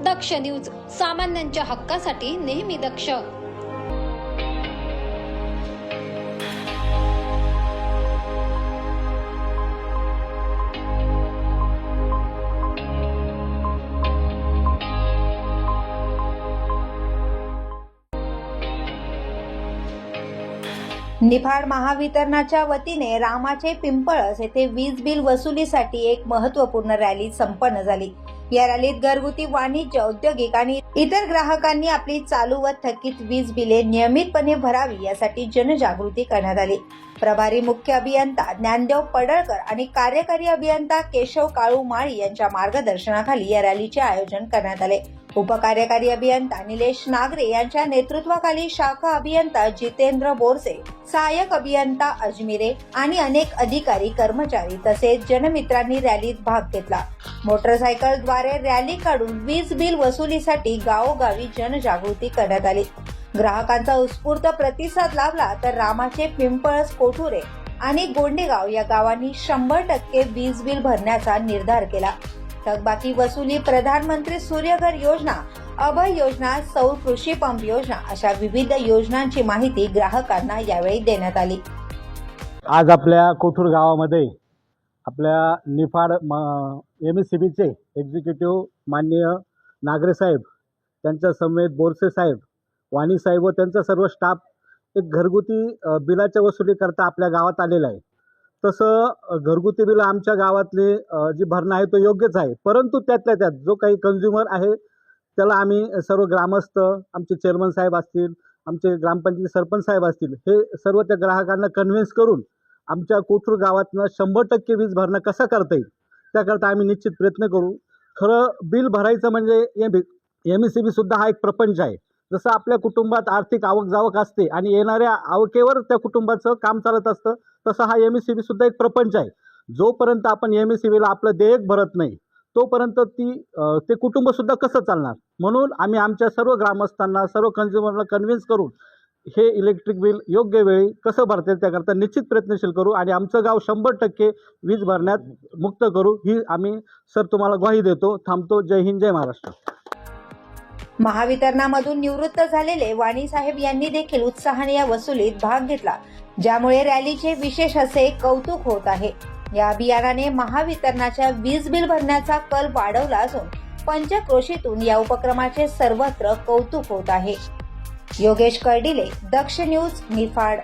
दक्ष news, सामान्यांच्या हक्कासाठी नेहमी दक्ष. निफाड महावितरणाच्या वतीने रामाचे पिंपळस येथे वीज बिल वसुलीसाठी एक महत्त्वपूर्ण रॅली संपन्न झाली. या रॅलीत घरगुती, वाणिज्य, औद्योगिक आणि इतर ग्राहकांनी आपली चालू व थकीत वीज बिले नियमितपणे भरावी यासाठी जनजागृती करण्यात आली. प्रभारी मुख्य अभियंता ज्ञानदेव पडळकर आणि कार्यकारी अभियंता केशव काळू माळी यांच्या मार्गदर्शनाखाली या रॅलीचे आयोजन करण्यात आले. उपकार्यकारी अभियंता निलेश नागरे यांच्या नेतृत्वाखाली शाखा अभियंता जितेंद्र बोरसे, सहाय्यक अभियंता अजमिरे आणि अनेक अधिकारी, कर्मचारी तसेच जनमित्रांनी रॅलीत भाग घेतला. मोटरसायकलद्वारे रॅली काढून वीज बिल वसुलीसाठी गावोगावी जनजागृती करण्यात आली. ग्राहकांचा उत्स्फूर्त प्रतिसाद लाभला तर रामाचे पिंपळस, कोठुरे आणि गोंडेगाव या गावांनी 100% वीज बिल भरण्याचा निर्धार केला. थकबाकी वसुली, प्रधानमंत्री सूर्यघर योजना, अभय योजना, सौर कृषी पंप योजना अशा विविध योजनांची माहिती ग्राहकांना यावेळी देण्यात आली. आज आपल्या कोठूर गावामध्ये आपल्या निफाड MSCBचे एक्झिक्युटिव्ह माननीय नागरे साहेब, त्यांच्या समेत बोरसे साहेब, वाणी साहेब व त्यांचा सर्व स्टाफ एक घरगुती बिलाच्या वसुलीकरता आपल्या गावात आलेला आहे. तसं घरगुती बिल आमच्या गावातले जी भरणं आहे तो योग्यच आहे, परंतु त्यातल्या त्यात जो काही कन्झ्युमर आहे त्याला आम्ही सर्व ग्रामस्थ, आमचे चेअरमन साहेब असतील, आमचे ग्रामपंचायत सरपंच साहेब असतील, हे सर्व त्या ग्राहकांना कन्व्हिन्स करून आमच्या कोठूर गावातनं 100% वीज भरणं कसं करता येईल त्याकरता आम्ही निश्चित प्रयत्न करू. खरं बिल भरायचं म्हणजे MSCB सुद्धा हा एक प्रपंच आहे. जसं आपल्या कुटुंबात आर्थिक आवक असते आणि येणाऱ्या आवकेवर त्या कुटुंबाचं काम चालत असतं, तसं हा MSCB सुद्धा एक प्रपंच आहे. जोपर्यंत आपण MSCBला आपलं देयक भरत नाही तोपर्यंत ते कुटुंब सुद्धा कसं चालणार. म्हणून आम्ही आमच्या सर्व ग्रामस्थांना, सर्व कन्झ्युमरला कन्व्हिन्स करून हे इलेक्ट्रिक बिल योग्य वेळी कसं भरता येईल त्याकरता निश्चित प्रयत्नशील करू आणि आमचं गाव 100% वीज भरण्यात मुक्त करू, ही आम्ही सर तुम्हाला ग्वाही देतो. थांबतो. जय हिंद, जय महाराष्ट्र. महावितरणामधून निवृत्त झालेले वाणी साहेब यांनी देखील उत्साहाने या वसुलीत भाग घेतला, ज्यामुळे रॅलीचे विशेष असे कौतुक होत आहे. या अभियानाने महावितरणाच्या वीज बिल भरण्याचा कल वाढवला असून पंचक्रोशीतून या उपक्रमाचे सर्वत्र कौतुक होत आहे. योगेश कर्डिले, दक्ष न्यूज, निफाड.